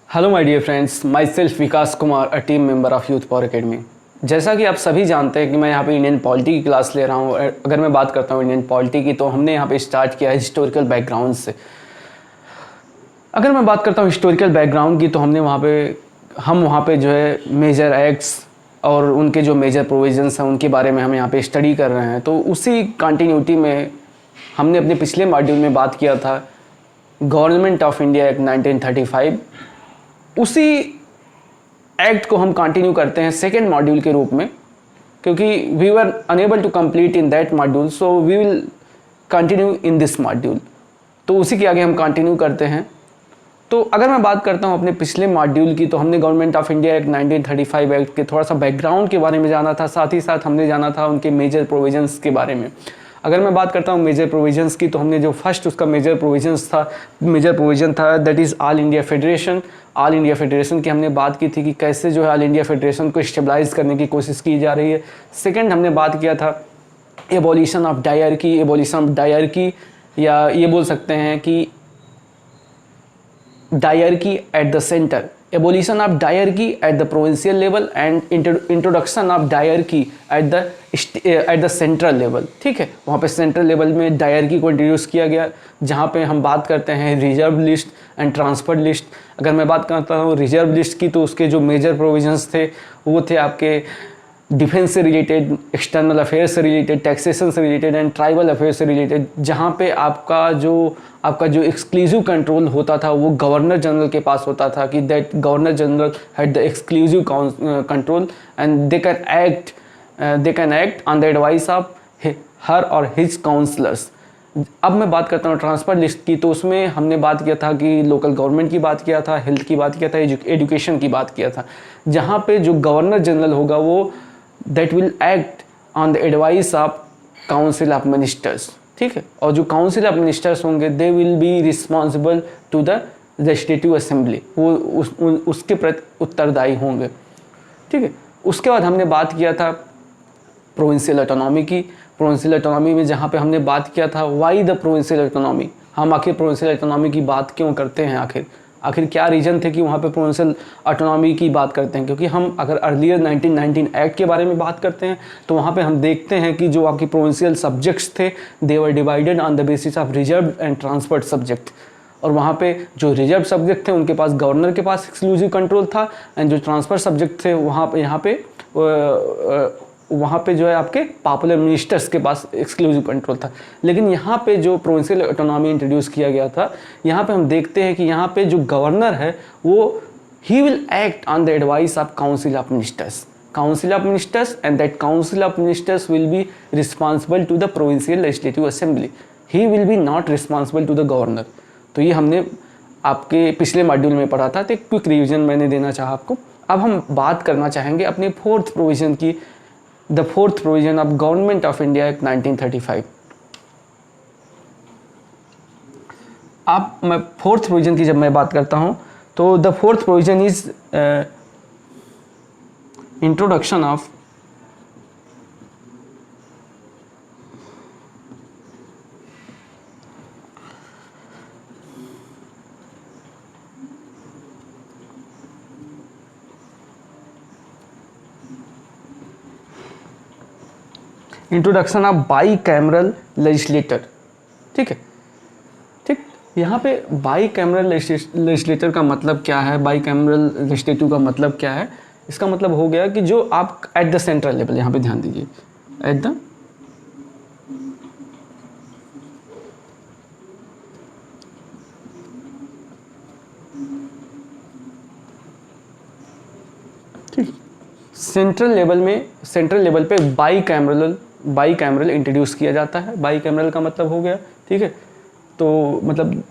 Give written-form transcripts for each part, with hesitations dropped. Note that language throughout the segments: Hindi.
Hello my dear friends, myself Vikas Kumar, a team member of youth power academy. जैसा कि आप सभी जानते हैं कि मैं यहाँ पे इंडियन पॉलिटी की क्लास ले रहा हूँ। अगर मैं बात करता हूँ इंडियन पॉलिटी की, तो हमने यहाँ पे स्टार्ट किया है हिस्टोरिकल बैकग्राउंड से। अगर मैं बात करता हूँ हिस्टोरिकल बैकग्राउंड की, तो हम वहाँ पे जो है मेजर एक्ट्स और उनके जो मेजर प्रोविजंस हैं उनके बारे में हम यहाँ पे स्टडी कर रहे हैं। तो उसी कंटिन्यूटी में हमने अपने पिछले मॉड्यूल में बात किया था गवर्नमेंट ऑफ इंडिया एक्ट 1935। उसी एक्ट को हम कंटिन्यू करते हैं सेकेंड मॉड्यूल के रूप में, क्योंकि we were unable to complete in that module, so we will continue in this module. तो उसी के आगे हम कंटिन्यू करते हैं। तो अगर मैं बात करता हूं अपने पिछले मॉड्यूल की, तो हमने government of India act 1935 act के थोड़ा सा बैकग्राउंड के बारे में जाना था, साथ ही साथ हमने जाना था उनके मेजर प्रोविजंस के बारे में। अगर मैं बात करता हूँ मेजर प्रोविजंस की, तो हमने जो फर्स्ट उसका मेजर प्रोविजन था that is all India federation. All India federation की हमने बात की थी कि कैसे जो है ऑल इंडिया फेडरेशन को स्टेबलाइज करने की कोशिश की जा रही है। सेकंड हमने बात किया था एबॉलिशन ऑफ डायरकी, या ये बोल सकते हैं कि dyarchy at the centre, abolition of dyarchy at the provincial level and introduction of dyarchy at the central level. ठीक है, वहाँ पे सेंट्रल लेवल में डायरकी को इंट्रोड्यूस किया गया, जहाँ पे हम बात करते हैं reserve list and transferred list. अगर मैं बात करता हूँ रिजर्व लिस्ट की, तो उसके जो मेजर प्रोविजंस थे वो थे आपके डिफेंस से रिलेटेड, एक्सटर्नल अफेयर्स से रिलेटेड, टैक्सेशन से रिलेटेड एंड ट्राइबल अफेयर्स से रिलेटेड, जहाँ पे आपका जो एक्सक्लूसिव कंट्रोल होता था वो गवर्नर जनरल के पास होता था, कि that governor general had the exclusive control and they can act on the advice of her और हिज काउंसलर्स। अब मैं बात करता हूँ ट्रांसफर लिस्ट की, तो उसमें हमने बात किया था कि लोकल गवर्नमेंट की बात किया था, हेल्थ की बात किया था, एजुकेशन की बात किया था, जहाँ पे जो गवर्नर जनरल होगा वो that will act on the advice of council of ministers. ठीक है, और जो काउंसिल ऑफ मिनिस्टर्स होंगे they will be responsible to the legislative assembly, वो उसके प्रति उत्तरदायी होंगे। ठीक है, उसके बाद हमने बात किया था प्रोविंशियल ऑटोनॉमी की। प्रोविंशियल ऑटोनॉमी में जहाँ पे हमने बात किया था वाई द प्रोविंशियल ऑटोनॉमी, हम आखिर प्रोविंशियल ऑटोनॉमी की बात क्यों करते हैं, आखिर क्या रीज़न थे कि वहाँ पे प्रोविंशियल ऑटोनॉमी की बात करते हैं। क्योंकि हम अगर अर्लियर 1919 एक्ट के बारे में बात करते हैं, तो वहाँ पे हम देखते हैं कि जो आपकी प्रोविंशियल सब्जेक्ट्स थे they were divided on the basis of reserve and transferred subject. और वहाँ पे जो रिजर्व सब्जेक्ट थे उनके पास गवर्नर के पास एक्सक्लूसिव कंट्रोल था, एंड जो ट्रांसफर सब्जेक्ट थे वहाँ पे जो है आपके पॉपुलर मिनिस्टर्स के पास एक्सक्लूसिव कंट्रोल था। लेकिन यहाँ पे जो प्रोविंशियल ऑटोनॉमी इंट्रोड्यूस किया गया था, यहाँ पे हम देखते हैं कि यहाँ पे जो गवर्नर है वो ही will act on the advice of council of ministers and that council of ministers will be responsible to the provincial legislative assembly, he will be not responsible to the governor. तो ये हमने आपके पिछले मॉड्यूल में पढ़ा था, तो एक क्विक रिविजन मैंने देना चाहा आपको। अब हम बात करना चाहेंगे अपने फोर्थ प्रोविजन की, the fourth provision of government of India act 1935। अब मैं फोर्थ प्रोविजन की जब मैं बात करता हूं, तो the fourth provision is introduction of by cameral legislator. ठीक है, ठीक, यहाँ पे बाई कैमरल लेजिस्लेटर का मतलब क्या है, बाई कैमरल लेजिस्लेटिव का मतलब क्या है? इसका मतलब हो गया कि जो आप एट द सेंट्रल लेवल, यहाँ पे ध्यान दीजिए, एट द सेंट्रल लेवल पे बाई कैमरल इंट्रोड्यूस किया जाता है। बाई कैमरल का मतलब हो गया, ठीक है, तो मतलब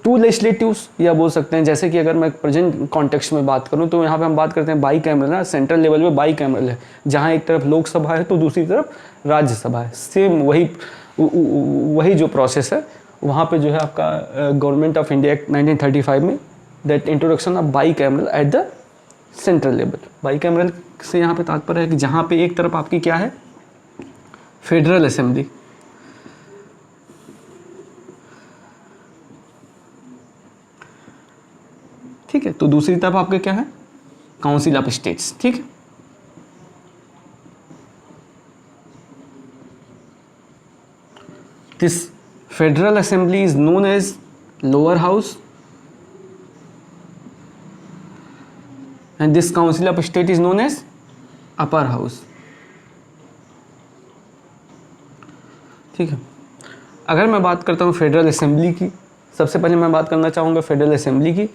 टू लेजिस्लेटिव्स, या बोल सकते हैं जैसे कि अगर मैं प्रेजेंट कॉन्टेक्स्ट में बात करूं, तो यहाँ पे हम बात करते हैं बाई कैमरल ना, सेंट्रल लेवल पे बाई कैमरल है, जहाँ एक तरफ लोकसभा है तो दूसरी तरफ राज्यसभा है। सेम वही जो प्रोसेस है वहाँ पे जो है आपका गवर्नमेंट ऑफ इंडिया एक्ट 1935 में that introduction of by cameral at the central level. By cameral से यहाँ पे तात्पर्य है कि जहाँ पे एक तरफ आपकी क्या है, फेडरल असेंबली, ठीक है। तो दूसरी तरफ आपके क्या है, काउंसिल ऑफ स्टेट्स, ठीक है। This federal assembly is known as lower house and this council of state is known as upper house, ठीक है। अगर मैं बात करता हूँ फेडरल असेंबली की, सबसे पहले मैं बात करना चाहूँगा फेडरल असेंबली की।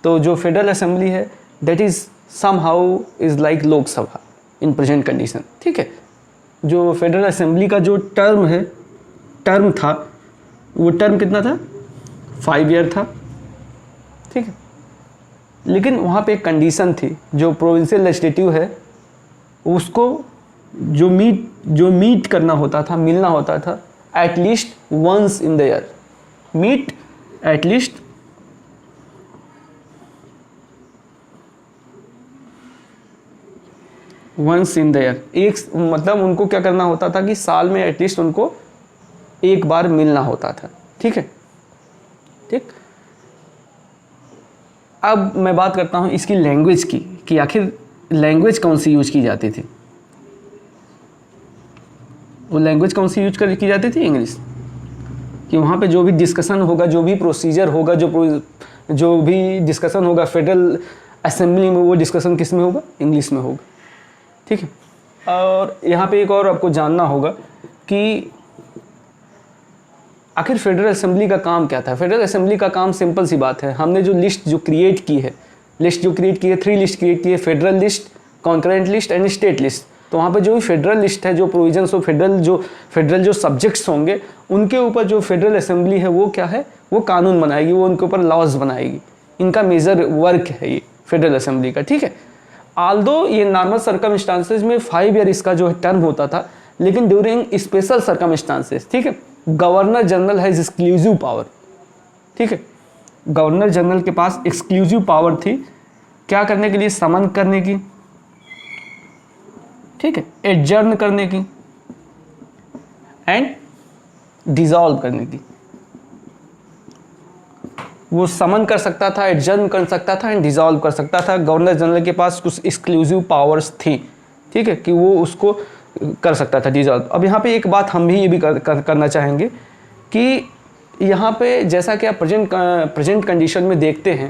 तो जो फेडरल असेंबली है that is somehow is like Lok Sabha in present condition, ठीक है। जो फेडरल असेंबली का जो टर्म था वो टर्म कितना था, 5 ईयर था, ठीक है। लेकिन वहाँ पे एक कंडीशन थी, जो प्रोविंशियल लेजिस्लेटिव है उसको जो मीट करना होता था, मिलना होता था at least once in the year, meet at least once in the year. एक मतलब उनको क्या करना होता था कि साल में एटलीस्ट उनको एक बार मिलना होता था, ठीक है, ठीक। अब मैं बात करता हूँ इसकी लैंग्वेज की, कि आखिर लैंग्वेज कौन सी यूज की जाती थी। वो लैंग्वेज कौन सी यूज की जाती थी, इंग्लिश। कि वहाँ पे जो भी डिस्कशन होगा, जो भी प्रोसीजर होगा, जो भी डिस्कशन होगा फेडरल असेंबली में, वो डिस्कशन किस में होगा, इंग्लिश में होगा, ठीक है। और यहाँ पे एक और आपको जानना होगा कि आखिर फेडरल असेंबली का काम क्या था। फेडरल असेंबली का काम सिंपल सी बात है, हमने जो लिस्ट जो क्रिएट की है, 3 लिस्ट क्रिएट की है, federal list, concurrent list and state list. तो वहाँ पे जो भी फेडरल लिस्ट है, जो प्रोविजंस हो, फेडरल जो सब्जेक्ट्स होंगे, उनके ऊपर जो फेडरल असेंबली है वो क्या है, वो कानून बनाएगी, वो उनके ऊपर लॉज बनाएगी। इनका मेजर वर्क है ये फेडरल असेंबली का, ठीक है। आल्दो ये नॉर्मल सर्कमस्टांसेस में 5 ईयर इसका जो टर्म होता था, लेकिन ड्यूरिंग स्पेशल सर्कमस्टांसेस, ठीक है, governor general has exclusive power, ठीक है। गवर्नर जनरल के पास एक्सक्लूसिव पावर थी क्या करने के लिए, समन करने की, ठीक है, एडजर्न करने की एंड डिसॉल्व करने की। वो समन कर सकता था, एडजर्न कर सकता था एंड डिसॉल्व कर सकता था। गवर्नर जनरल के पास कुछ एक्सक्लूसिव पावर्स थी, ठीक है, कि वो उसको कर सकता था डिसॉल्व। अब यहाँ पे एक बात हम भी ये भी करना चाहेंगे कि यहाँ पे जैसा कि आप प्रेजेंट कंडीशन में देखते हैं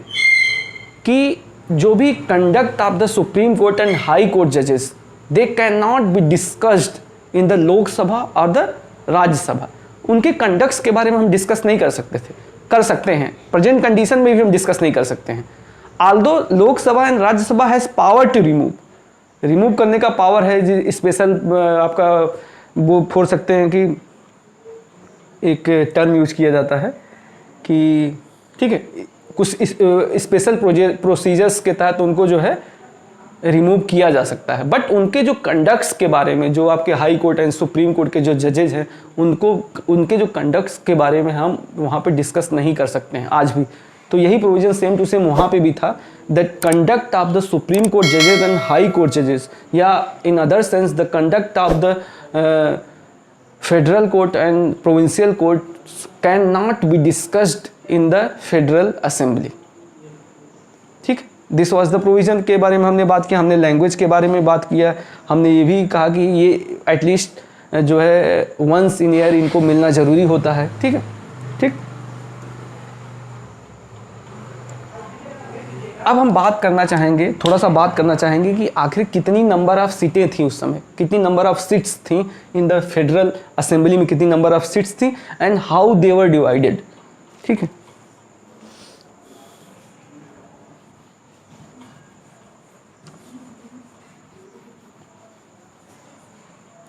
कि जो भी conduct of the Supreme Court and High Court जजेस, they can not be discussed in the Lok Sabha और द राज्यसभा। उनके कंडक्ट्स के बारे में हम डिस्कस नहीं कर सकते थे, कर सकते हैं, प्रेजेंट कंडीशन में भी हम डिस्कस नहीं कर सकते हैं। Although Lok Sabha and Rajya Sabha has power to remove करने का पावर है। स्पेशल आपका वो फोड़ सकते हैं कि एक टर्म यूज किया जाता है कि, ठीक है, कुछ स्पेशल प्रोसीजर्स के तहत उनको जो है रिमूव किया जा सकता है। बट उनके जो कंडक्ट्स के बारे में, जो आपके high court and supreme court के जो जजेज हैं, उनके जो कंडक्ट्स के बारे में हम वहाँ पे डिस्कस नहीं कर सकते हैं आज भी। तो यही प्रोविजन सेम टू सेम वहाँ पे भी था, that conduct of the Supreme court जजेस एंड हाई कोर्ट जजेस, या in other sense the conduct of the federal court and provincial court can not be discussed in the federal assembly, ठीक। दिस वाज द प्रोविजन के बारे में हमने बात किया, हमने लैंग्वेज के बारे में बात किया, हमने ये भी कहा कि ये एटलीस्ट जो है वंस इन ईयर इनको मिलना ज़रूरी होता है, ठीक है, ठीक। अब हम बात करना चाहेंगे, थोड़ा सा बात करना चाहेंगे कि आखिर कितनी नंबर ऑफ सीटें थी उस समय, कितनी नंबर ऑफ सीट्स थी इन द फेडरल असेंबली में, कितनी नंबर ऑफ सीट्स थी and how they were divided, ठीक है।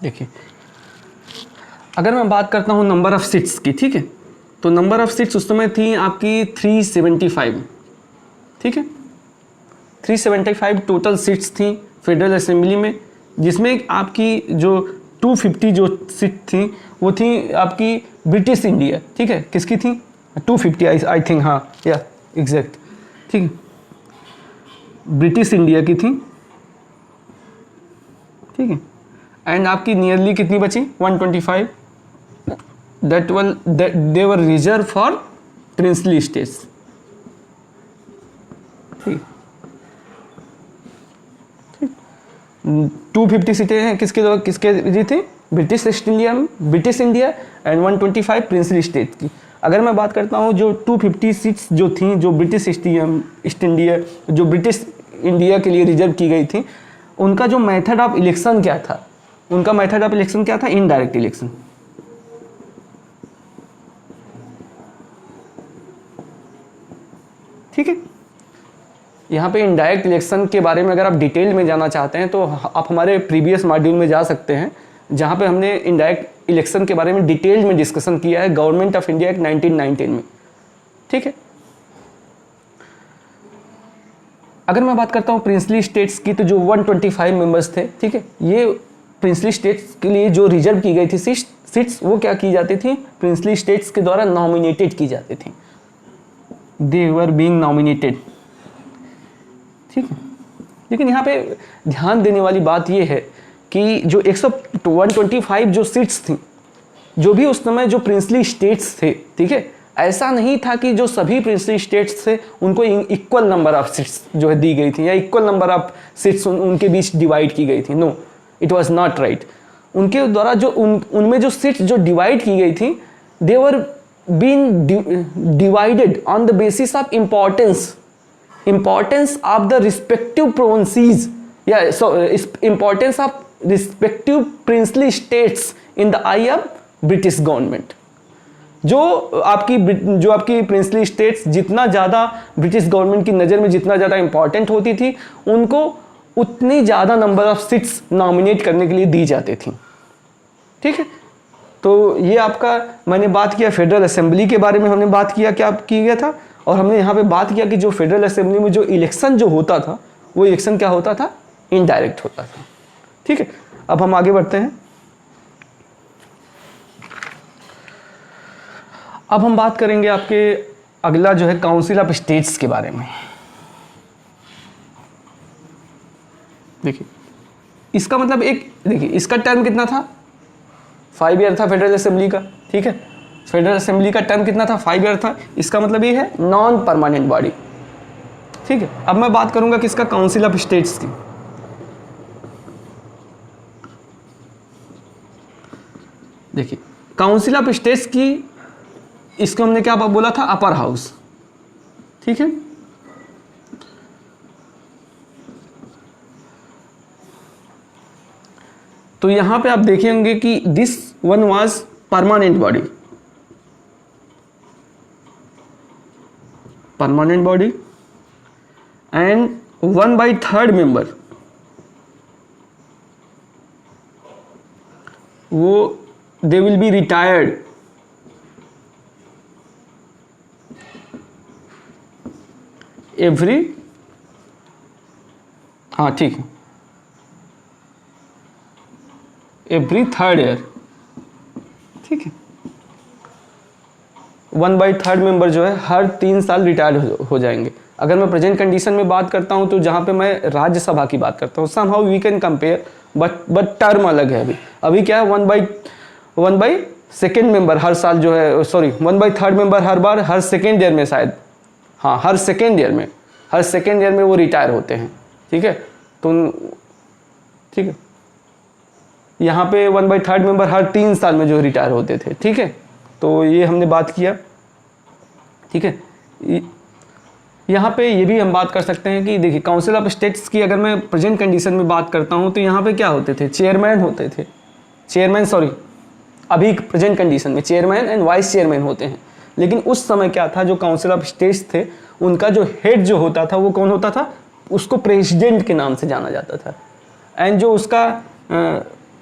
देखिए, अगर मैं बात करता हूँ नंबर ऑफ सीट्स की, ठीक है, तो नंबर ऑफ सीट्स उस समय थी आपकी 375, ठीक है, 375 टोटल सीट्स थी फेडरल असेंबली में, जिसमें आपकी जो 250 जो सीट थी वो थी आपकी ब्रिटिश इंडिया, ठीक है, किसकी थी 250 आई थिंक, हाँ या एग्जैक्ट, ठीक है, ब्रिटिश इंडिया की थी, ठीक है। एंड आपकी नियरली कितनी बची 125, दे were reserve for princely states, ठीक, 250 सीटें हैं किसके दी थी? British India and 125 princely state की। अगर मैं बात करता हूँ जो 250 सीट्स जो थी जो ब्रिटिश इंडिया के लिए रिजर्व की गई थी, उनका जो मेथड ऑफ इलेक्शन क्या था? उनका मेथड ऑफ इलेक्शन क्या था? Indirect election. ठीक है, यहाँ पे इनडायरेक्ट इलेक्शन के बारे में अगर आप डिटेल में जाना चाहते हैं तो आप हमारे प्रीवियस मॉड्यूल में जा सकते हैं, जहाँ पे हमने इनडायरेक्ट इलेक्शन के बारे में डिटेल में डिस्कशन किया है गवर्नमेंट ऑफ इंडिया एक्ट 1919 में। ठीक है, अगर मैं बात करता हूँ प्रिंसली स्टेट्स की, तो जो 125 मेंबर्स थे, ठीक है, ये प्रिंसली स्टेट्स के लिए जो रिजर्व की गई थी सीट्स, वो क्या की जाती थी? प्रिंसली स्टेट्स के द्वारा नॉमिनेटेड की जाती थी, दे वर बीइंग नॉमिनेटेड। ठीक है, लेकिन यहाँ पे ध्यान देने वाली बात ये है कि जो 125 जो सीट्स थी, जो भी उस समय जो प्रिंसली स्टेट्स थे, ठीक है, ऐसा नहीं था कि जो सभी प्रिंसली स्टेट्स थे उनको इक्वल नंबर ऑफ सीट्स जो है दी गई थी, या इक्वल नंबर ऑफ सीट्स उनके बीच डिवाइड की गई थी। No, it was not right. उनके द्वारा जो उनमें जो सीट्स जो डिवाइड की गई थी, they were being divided on the basis of importance of the respective provinces, importance of respective princely states in the eye of British government। जो आपकी प्रिंसली स्टेट्स जितना ज़्यादा ब्रिटिश गवर्नमेंट की नज़र में जितना ज़्यादा इंपॉर्टेंट होती थी, उनको उतनी ज़्यादा नंबर ऑफ सीट्स नॉमिनेट करने के लिए दी जाती थी। ठीक है, तो ये आपका मैंने बात किया फेडरल असेंबली के बारे में, हमने बात किया क्या की गया था, और हमने यहाँ पे बात किया कि जो फेडरल असेंबली में जो इलेक्शन जो होता था, वो इलेक्शन क्या होता था? इनडायरेक्ट होता था। ठीक है, अब हम आगे बढ़ते हैं। अब हम बात करेंगे आपके अगला जो है काउंसिल ऑफ स्टेट्स के बारे में। देखिए, इसका मतलब देखिए इसका टर्म कितना था? 5 ईयर था फेडरल असेंबली का। ठीक है, फेडरल असेंबली का टर्म कितना था? 5 ईयर था। इसका मतलब ये है नॉन परमानेंट बॉडी। ठीक है, अब मैं बात करूंगा किसका? काउंसिल ऑफ स्टेट्स की। देखिए, काउंसिल ऑफ स्टेट्स की, इसको हमने क्या बोला था? Upper house. ठीक है, तो यहां पे आप देखेंगे कि this one was permanent body, and 1/3 member वो they will be retired every, हाँ ठीक है, every 3rd year। ठीक है, 1/3 मेंबर जो है हर 3 साल रिटायर्ड हो जाएंगे। अगर मैं प्रेजेंट कंडीशन में बात करता हूं तो जहां पे मैं राज्यसभा की बात करता हूं, somehow we can compare, but term अलग है। अभी क्या है? 1/2 मेंबर हर साल जो है, सॉरी 1/3 मेंबर हर सेकेंड ईयर में, शायद हाँ हर सेकेंड ईयर में वो रिटायर होते हैं। ठीक है, तो ठीक है, यहाँ पे 1/3 मेंबर हर 3 साल में जो रिटायर होते थे। ठीक है, तो ये हमने बात किया। ठीक है, यहाँ पे ये भी हम बात कर सकते हैं कि देखिए काउंसिल ऑफ स्टेट्स की अगर मैं प्रेजेंट कंडीशन में बात करता हूँ तो यहाँ पे क्या होते थे? अभी प्रेजेंट कंडीशन में चेयरमैन एंड वाइस चेयरमैन होते हैं। लेकिन उस समय क्या था? जो काउंसिल ऑफ स्टेट्स थे उनका जो हेड जो होता था वो कौन होता था? उसको प्रेसिडेंट के नाम से जाना जाता था। एंड जो उसका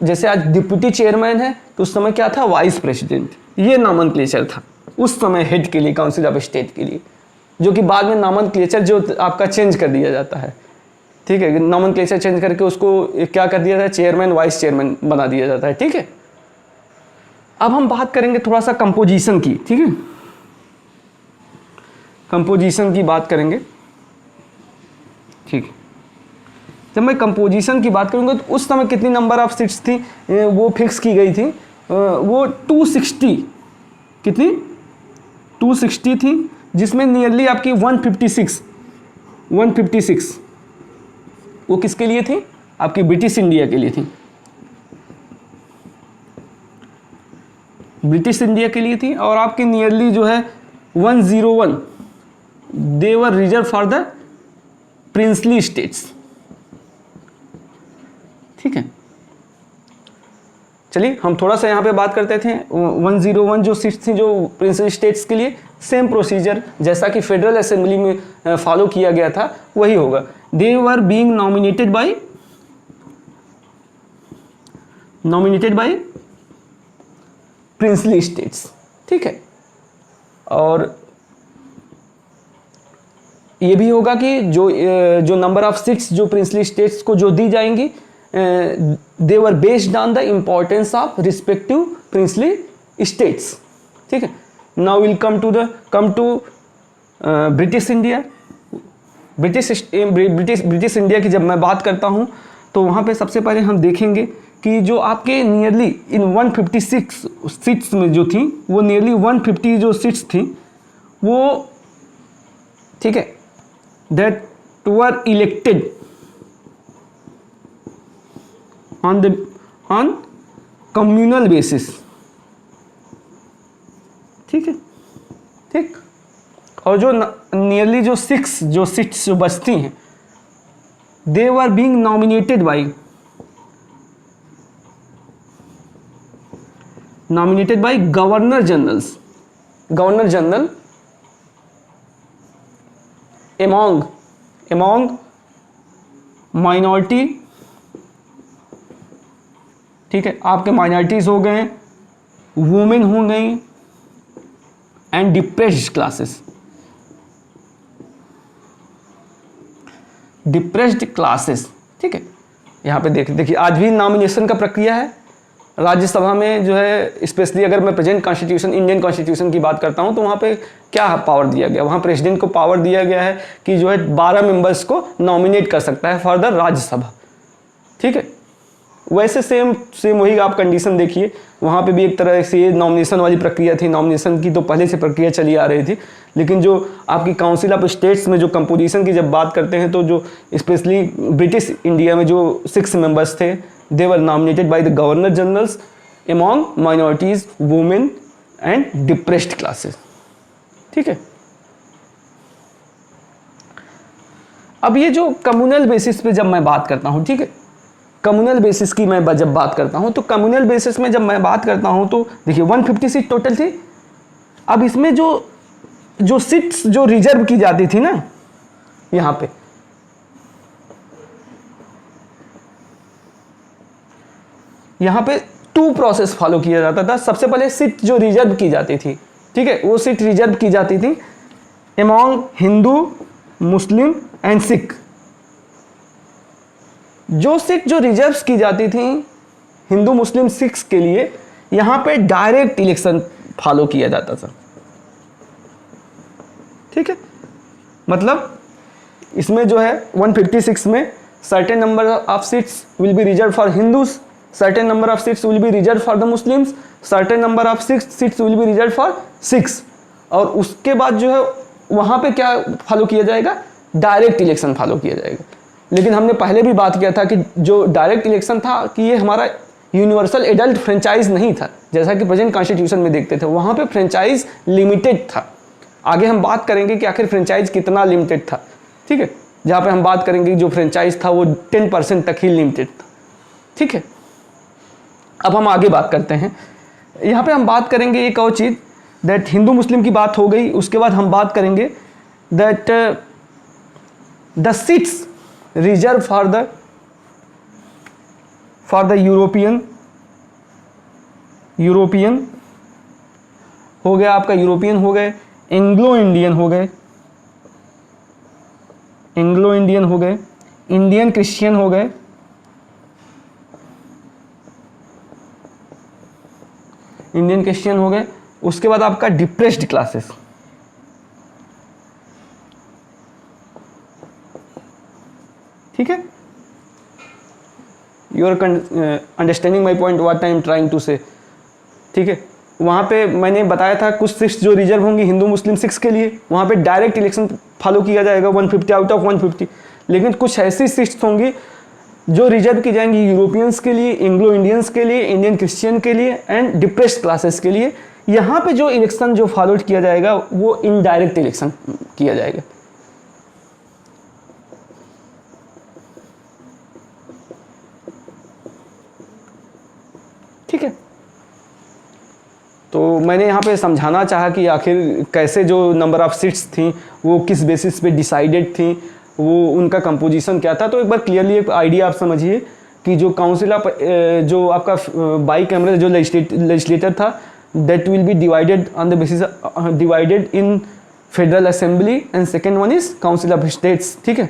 जैसे आज डिप्टी चेयरमैन है तो उस समय क्या था? Vice president. ये नॉमेनक्लेचर था उस समय हेड के लिए, काउंसिल ऑफ स्टेट के लिए, जो कि बाद में नॉमेनक्लेचर जो आपका चेंज कर दिया जाता है। ठीक है, नॉमेनक्लेचर चेंज करके उसको क्या कर दिया जाता है? चेयरमैन वाइस चेयरमैन बना दिया जाता है। ठीक है, अब हम बात करेंगे थोड़ा सा कंपोजिशन की। ठीक है, कंपोजिशन की बात करेंगे। ठीक है, जब मैं कंपोजिशन की बात करूंगा तो उस समय कितनी नंबर ऑफ सीट्स थी वो फिक्स की गई थी? वो 260, कितनी? 260 थी, जिसमें नियरली आपकी 156 156 वो किसके लिए थी? आपकी ब्रिटिश इंडिया के लिए थी, ब्रिटिश इंडिया के लिए थी। और आपके नियरली जो है 101 they were reserve for the princely states. ठीक है, चलिए हम थोड़ा सा यहाँ पे बात करते थे। 101 जो सीट्स थी जो प्रिंसली स्टेट्स के लिए, सेम प्रोसीजर जैसा कि फेडरल असेंबली में फॉलो किया गया था वही होगा। They were being nominated by princely states. ठीक है, और ये भी होगा कि जो नंबर ऑफ सीट्स जो प्रिंसली स्टेट्स को जो दी जाएंगी, they were based on the importance of respective princely states. ठीक है, now will come to British India. British India की जब मैं बात करता हूँ तो वहाँ पे सबसे पहले हम देखेंगे कि जो आपके नियरली इन 156 सीट्स में जो थी, वो नियरली 150 जो सीट्स थी वो, ठीक है, that were elected on communal basis. ठीक है, ठीक। और जो नियरली जो 6 जो सीट्स जो बचती हैं, they were being nominated by governor general among minority. ठीक है, आपके माइनॉरिटीज हो गए, वुमेन हो गई एंड डिप्रेस्ड क्लासेस। ठीक है, यहाँ पे देखिए आज भी नॉमिनेशन का प्रक्रिया है राज्यसभा में जो है। स्पेशली अगर मैं प्रेजेंट कॉन्स्टिट्यूशन, इंडियन कॉन्स्टिट्यूशन की बात करता हूँ तो वहाँ पे क्या पावर दिया गया, वहाँ प्रेसिडेंट को पावर दिया गया है कि जो है 12 मेंबर्स को नॉमिनेट कर सकता है फॉर द राज्यसभा। ठीक है, वैसे सेम वही आप कंडीशन देखिए, वहाँ पे भी एक तरह से नॉमिनेशन वाली प्रक्रिया थी। नॉमिनेशन की तो पहले से प्रक्रिया चली आ रही थी, लेकिन जो आपकी काउंसिल ऑफ स्टेट्स में जो कंपोजिशन की जब बात करते हैं तो जो स्पेशली ब्रिटिश इंडिया में जो 6 मेंबर्स थे, they were nominated by the governor generals among minorities, women and depressed classes. ठीक है, अब ये जो कम्युनल बेसिस पे जब मैं बात करता हूँ, ठीक है, कम्युनल बेसिस की मैं जब बात करता हूँ तो कम्युनल बेसिस में जब मैं बात करता हूँ तो देखिए 150 सीट टोटल थी। अब इसमें जो सीट्स जो रिजर्व की जाती थी ना, यहाँ पे 2 प्रोसेस फॉलो किया जाता था। सबसे पहले सीट जो रिजर्व की जाती थी, ठीक है, वो सीट रिजर्व की जाती थी among Hindu, Muslim and Sikh. जो सीट जो रिजर्व की जाती थी हिंदू, मुस्लिम, सिख्स के लिए, यहाँ पे डायरेक्ट इलेक्शन फॉलो किया जाता था। ठीक है, मतलब इसमें जो है 156 में certain number of seats will be reserve for Hindus, certain number of seats will be reserve for the Muslims, certain number of seats will be reserve for Sikhs. और उसके बाद जो है वहाँ पे क्या फॉलो किया जाएगा, डायरेक्ट इलेक्शन फॉलो किया जाएगा। लेकिन हमने पहले भी बात किया था कि जो डायरेक्ट इलेक्शन था कि ये हमारा यूनिवर्सल एडल्ट फ्रेंचाइज नहीं था, जैसा कि प्रेजेंट कॉन्स्टिट्यूशन में देखते थे, वहाँ पे फ्रेंचाइज लिमिटेड था। आगे हम बात करेंगे कि आखिर फ्रेंचाइज कितना लिमिटेड था। ठीक है, जहाँ पे हम बात करेंगे जो फ्रेंचाइज था वो 10% तक ही लिमिटेड था। ठीक है, अब हम आगे बात करते हैं। यहाँ पे हम बात करेंगे एक और चीज़, दैट हिंदू मुस्लिम की बात हो गई। उसके बाद हम बात करेंगे that the seats reserve for the European हो गया, आपका यूरोपियन हो गए, एंग्लो इंडियन हो गए, इंडियन क्रिश्चियन हो गए, उसके बाद आपका डिप्रेस्ड क्लासेस। ठीक है, you are understanding my point, what I am trying to say. ठीक है, वहाँ पे मैंने बताया था कुछ सीट्स जो रिजर्व होंगी हिंदू, मुस्लिम, सिख्स के लिए, वहाँ पे डायरेक्ट इलेक्शन फॉलो किया जाएगा 150 आउट ऑफ 150, लेकिन कुछ ऐसी सीट्स होंगी जो रिजर्व की जाएंगी यूरोपियंस के लिए, एंग्लो इंडियंस के लिए, इंडियन क्रिश्चियन के लिए एंड डिप्रेस्ड क्लासेस के लिए। यहाँ पे जो इलेक्शन जो फॉलो किया जाएगा वो इनडायरेक्ट इलेक्शन किया जाएगा। ठीक है, तो मैंने यहाँ पे समझाना चाहा कि आखिर कैसे जो नंबर ऑफ सीट्स थी वो किस बेसिस पे डिसाइडेड थी, वो उनका कंपोजिशन क्या था। तो एक बार क्लियरली एक आइडिया आप समझिए कि जो काउंसिल ऑफ जो आपका बाई कैमरल जो लेजिस्लेटर था that will be divided on the basis divided in federal assembly and second one is council of states. ठीक है,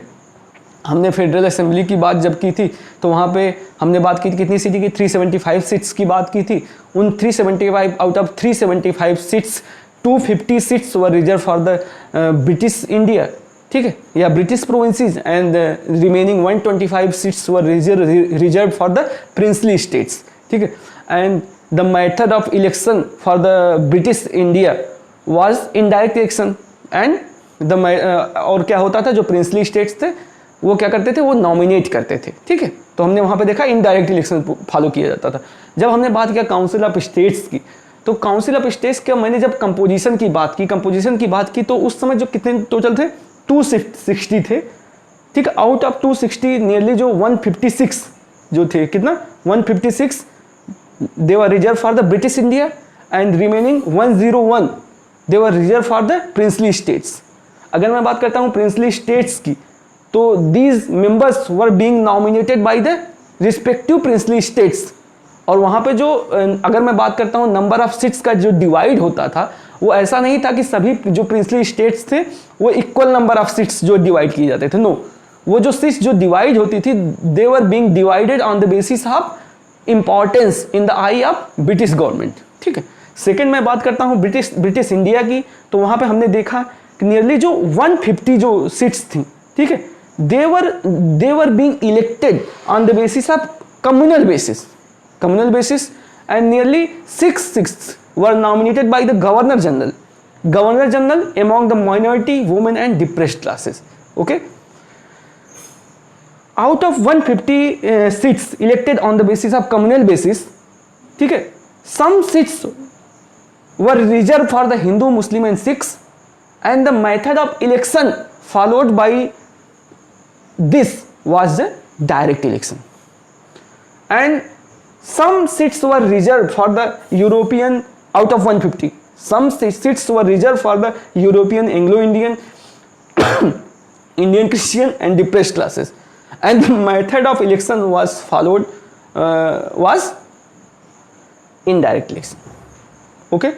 हमने फेडरल असेंबली की बात जब की थी तो वहाँ पे हमने बात की थी कितनी सीटी की, 375 सीट्स की बात की थी। उन 375 out of 375 seats 250 seats were reserve for the British India, ठीक है, या British provinces, and remaining 125 seats were reserve for the princely states. ठीक है, and the method of election for the British India was indirect election and और क्या होता था, जो प्रिंसली स्टेट्स थे वो क्या करते थे, वो नॉमिनेट करते थे। ठीक है, तो हमने वहाँ पे देखा इनडायरेक्ट इलेक्शन फॉलो किया जाता था। जब हमने बात किया काउंसिल ऑफ स्टेट्स की, तो काउंसिल ऑफ स्टेट्स का मैंने जब कंपोजिशन की बात की तो उस समय जो कितने टोटल थे 260 थे। ठीक है, आउट ऑफ 260 नियरली जो 156 जो थे, कितना 156 they were reserve for the British India and remaining 101 they were reserve for the princely states. अगर मैं बात करता हूँ प्रिंसली स्टेट्स की, तो these members were being nominated by the respective princely states. और वहाँ पे जो अगर मैं बात करता हूँ नंबर ऑफ सीट्स का जो डिवाइड होता था, वो ऐसा नहीं था कि सभी जो प्रिंसली स्टेट्स थे वो इक्वल नंबर ऑफ सीट्स जो डिवाइड किए जाते थे। नो, वो जो सीट्स जो डिवाइड होती थी they were being divided on the basis of importance in the eye of British government. ठीक है, सेकेंड मैं बात करता हूँ ब्रिटिश इंडिया की, तो वहाँ पे हमने देखा कि नियरली जो 150 जो सीट्स थी, ठीक है, they were being elected on the basis of communal basis and nearly 6/6 were nominated by the governor general among the minority, women and depressed classes. Okay, out of 150 seats elected on the basis of communal basis, ठीक है, some seats were reserved for the Hindu, Muslim and Sikhs, and the method of election followed by this was the direct election, and some seats were reserved for the European. Out of 150, some seats were reserved for the European, Anglo-Indian, Indian Christian and depressed classes, and the method of election was followed was indirect election. Okay,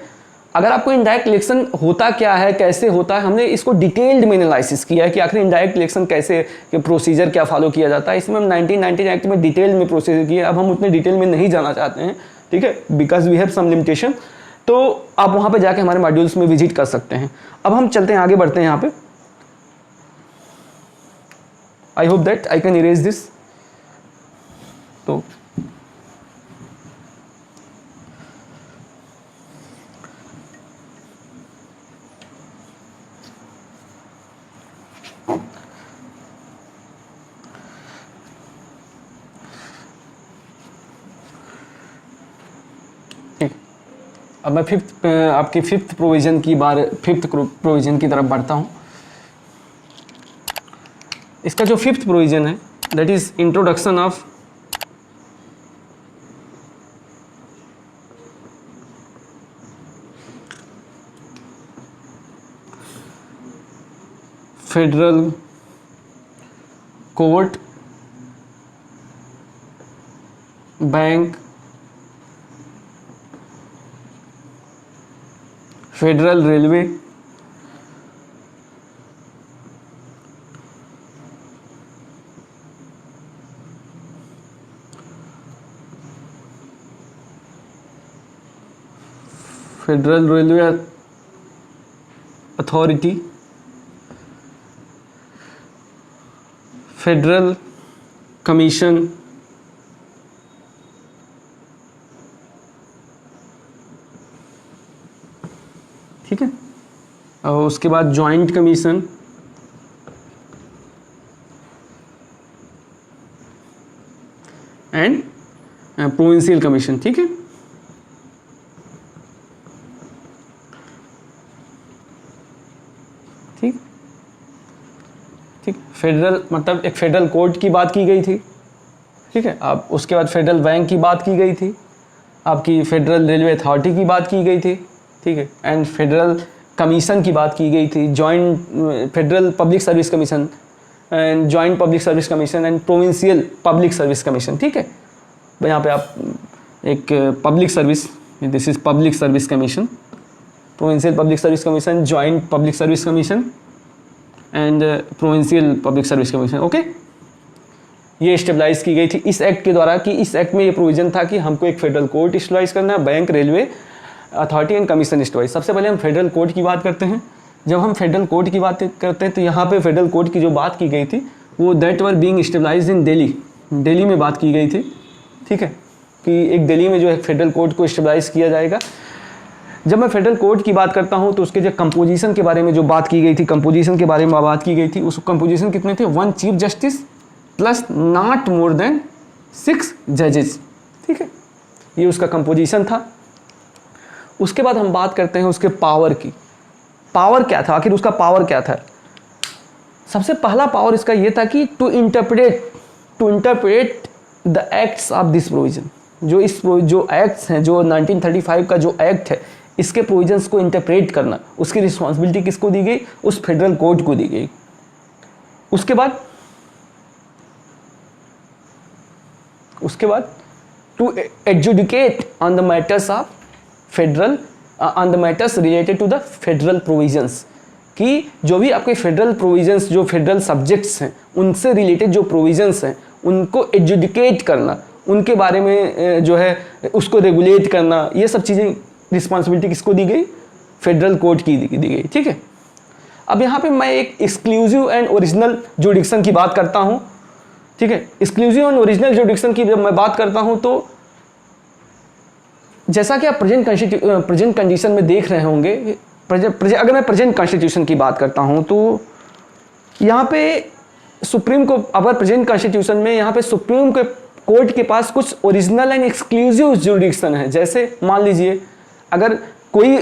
अगर आपको इनडायरेक्ट इलेक्शन होता क्या है, कैसे होता है, हमने इसको डिटेल्ड में एनालिसिस किया है कि आखिर इनडायरेक्ट इलेक्शन कैसे, प्रोसीजर क्या फॉलो किया जाता है। इसमें हम 1919 एक्ट में डिटेल में प्रोसीजर किया। अब हम उतने डिटेल में नहीं जाना चाहते हैं, ठीक है, because we have some limitation. तो आप वहाँ पे जाके हमारे मॉड्यूल्स में विजिट कर सकते हैं। अब हम चलते हैं, आगे बढ़ते हैं यहाँ पे। आई hope that I can erase this. तो अब मैं आपकी फिफ्थ प्रोविज़न की तरफ बढ़ता हूँ। इसका जो फिफ्थ प्रोविज़न है that is introduction of federal court, bank, federal railway, federal railway authority, federal commission, ठीक है, और उसके बाद joint commission, and provincial commission, ठीक है। ठीक ठीक, फेडरल मतलब एक फेडरल कोर्ट की बात की गई थी, ठीक है। अब उसके बाद फेडरल बैंक की बात की गई थी, आपकी फेडरल रेलवे अथॉरिटी की बात की गई थी, ठीक है, एंड फेडरल कमीशन की बात की गई थी, joint federal public service commission and joint public service commission and provincial public service commission, ठीक है। यहाँ पे आप एक public service, this is public service commission, provincial public service commission, joint public service commission and provincial public service commission, okay. ये स्टेबलाइज की गई थी इस एक्ट के द्वारा, कि इस एक्ट में ये प्रोविजन था कि हमको एक फेडरल कोर्ट स्टेबलाइज करना है, bank, railway authority and commission stabilize. सबसे पहले हम फेडरल कोर्ट की बात करते हैं। जब हम फेडरल कोर्ट की बात करते हैं तो यहाँ पे फेडरल कोर्ट की जो बात की गई थी वो दैट वर बीइंग स्टेबलाइज्ड इन दिल्ली, दिल्ली में बात की गई थी, ठीक है, कि एक दिल्ली में जो है फेडरल कोर्ट को स्टेबलाइज किया जाएगा। जब मैं फेडरल कोर्ट की बात करता हूँ तो उसके जो कंपोजिशन के बारे में जो बात की गई थी, कंपोजिशन के बारे में बात की गई थी, उस कंपोजिशन कितने थे, 1 chief justice plus not more than 6 जजेस, ठीक है, ये उसका कंपोजिशन था। उसके बाद हम बात करते हैं उसके पावर की। पावर क्या था, आखिर उसका पावर क्या था? सबसे पहला पावर इसका ये था कि to interpret the acts of this provision. जो एक्ट्स हैं, जो 1935 का जो एक्ट है, इसके प्रोविजंस को इंटरप्रेट करना, उसकी रिस्पॉन्सिबिलिटी किसको दी गई? उस फेडरल कोर्ट को दी गई। उसके बाद to adjudicate on the matters of federal on the matters related to the federal provisions, कि जो भी आपके फेडरल प्रोविजंस, जो फेडरल सब्जेक्ट्स हैं, उनसे रिलेटेड जो प्रोविजंस हैं उनको एडजुडिकेट करना, उनके बारे में जो है उसको रेगुलेट करना, ये सब चीज़ें रिस्पॉन्सिबिलिटी किसको दी गई? फेडरल कोर्ट की दी गई, ठीक है। अब यहाँ पे मैं एक एक्सक्लूसिव एंड ओरिजिनल जुडिक्शन की बात करता हूँ, ठीक है। एक्सक्लूसिव एंड ओरिजिनल जुडिक्शन की जब मैं बात करता हूँ तो जैसा कि आप प्रेजेंट कंडीशन में देख रहे होंगे, अगर मैं प्रेजेंट कॉन्स्टिट्यूशन की बात करता हूँ तो यहाँ पे सुप्रीम को, अगर प्रेजेंट कॉन्स्टिट्यूशन में यहाँ पे सुप्रीम कोर्ट के पास कुछ ओरिजिनल एंड एक्सक्लूसिव जुडिक्शन है। जैसे मान लीजिए अगर कोई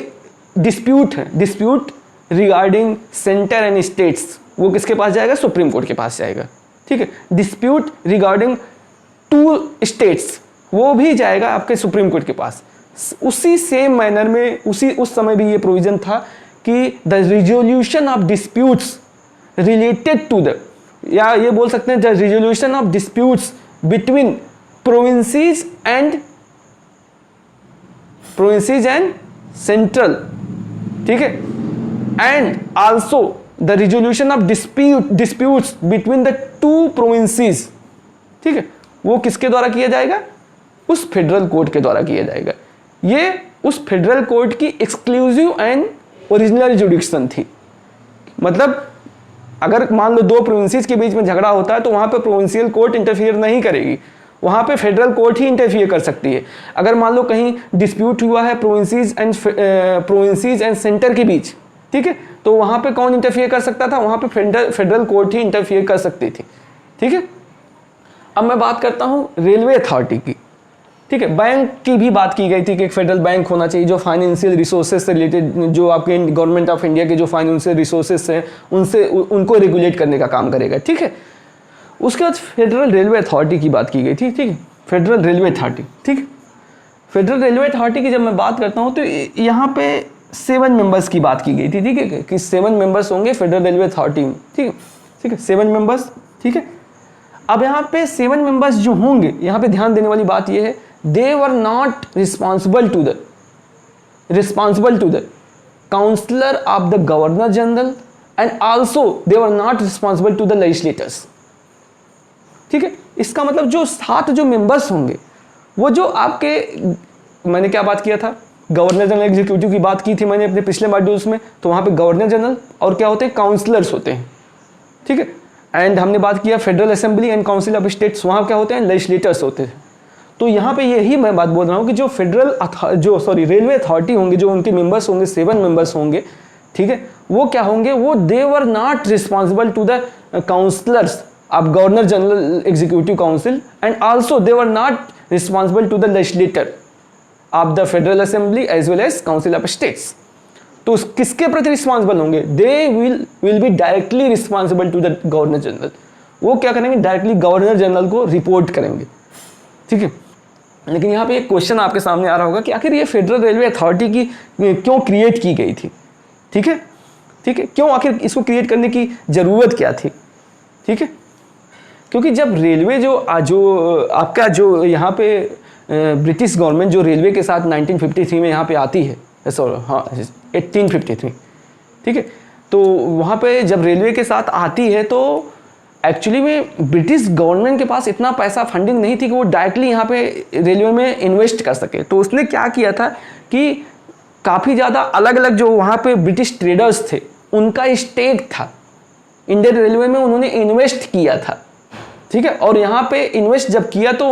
डिस्प्यूट है, dispute regarding centre and states, वो किसके पास जाएगा? सुप्रीम कोर्ट के पास जाएगा, ठीक है। डिस्प्यूट रिगार्डिंग 2 स्टेट्स, वो भी जाएगा आपके सुप्रीम कोर्ट के पास। उसी सेम मैनर में उस समय भी ये प्रोविजन था कि the resolution of disputes related to the, या ये बोल सकते हैं the resolution of disputes between provinces and central, ठीक है, and also the resolution of disputes between the 2 provinces, ठीक है, वो किसके द्वारा किया जाएगा? उस फेडरल कोर्ट के द्वारा किया जाएगा। ये उस फेडरल कोर्ट की एक्सक्लूसिव एंड ओरिजिनल जुडिक्शन थी। मतलब अगर मान लो 2 प्रोविंसेस के बीच में झगड़ा होता है तो वहाँ पे प्रोविंशियल कोर्ट इंटरफियर नहीं करेगी, वहाँ पे फेडरल कोर्ट ही इंटरफियर कर सकती है। अगर मान लो कहीं डिस्प्यूट हुआ है प्रोविंसेस एंड सेंटर के बीच, ठीक है, तो वहाँ पे कौन इंटरफियर कर सकता था? वहाँ पे फेडरल कोर्ट ही इंटरफियर कर सकती थी, ठीक है। अब मैं बात करता हूँ रेलवे अथॉरिटी की, ठीक है। बैंक की भी बात की गई थी कि एक फेडरल बैंक होना चाहिए जो फाइनेंशियल रिसोर्सेज से रिलेटेड, जो आपके गवर्नमेंट ऑफ इंडिया के जो फाइनेंशियल रिसोर्सेज हैं उनको रेगुलेट करने का काम करेगा, ठीक है। उसके बाद फेडरल रेलवे अथॉरिटी की बात की गई थी, ठीक है, फेडरल रेलवे अथॉरिटी, ठीक है। फेडरल रेलवे अथॉरिटी की जब मैं बात करता हूँ तो यहाँ पे 7 मेंबर्स की बात की गई थी, ठीक है, कि 7 मेंबर्स होंगे फेडरल रेलवे अथॉरिटी में, ठीक है, 7 मेंबर्स, ठीक है। अब यहाँ पे 7 मेंबर्स जो होंगे, यहाँ पे ध्यान देने वाली बात ये है, they were not responsible to the counselor of the governor general and also they were not responsible to the legislators, ठीक है। इसका मतलब जो 7 जो मेंबर्स होंगे वो जो आपके, मैंने क्या बात किया था, गवर्नर जनरल एग्जीक्यूटिव की बात की थी मैंने अपने पिछले मॉड्यूल्स में, तो वहाँ पे गवर्नर जनरल और क्या होते हैं? काउंसलर्स होते हैं, ठीक है। एंड हमने बात किया federal assembly and council of states, वहाँ क्या होते हैं? लेजिस्लेटर्स होते हैं। तो यहाँ पे यही मैं बात बोल रहा हूँ कि जो रेलवे अथॉरिटी होंगे, जो उनके मेंबर्स होंगे, 7 मेंबर्स होंगे, ठीक है, वो क्या होंगे? वो they were not responsible to the counsellors of Governor General Executive Council, and also they were not responsible to the legislature of the Federal Assembly as well as Council of States. तो किसके प्रति रिस्पॉन्सिबल होंगे? They will be directly responsible to the governor general. वो क्या करेंगे? डायरेक्टली गवर्नर जनरल को रिपोर्ट करेंगे. ठीक है. लेकिन यहाँ पे एक क्वेश्चन आपके सामने आ रहा होगा कि आखिर ये फेडरल रेलवे अथॉरिटी की क्यों क्रिएट की गई थी? ठीक है, ठीक है, क्यों आखिर इसको क्रिएट करने की ज़रूरत क्या थी? ठीक है, क्योंकि जब रेलवे जो आपका जो यहाँ पे ब्रिटिश गवर्नमेंट जो रेलवे के साथ 1953 में यहाँ पे आती है, सॉरी हाँ 1853, ठीक है, तो वहाँ पे जब रेलवे के साथ आती है तो एक्चुअली में ब्रिटिश गवर्नमेंट के पास इतना पैसा फंडिंग नहीं थी कि वो डायरेक्टली यहाँ पे रेलवे में इन्वेस्ट कर सके. तो उसने क्या किया था कि काफ़ी ज़्यादा अलग अलग जो वहाँ पे ब्रिटिश ट्रेडर्स थे उनका स्टेक था इंडियन रेलवे में, उन्होंने इन्वेस्ट किया था. ठीक है, और यहाँ पे इन्वेस्ट जब किया तो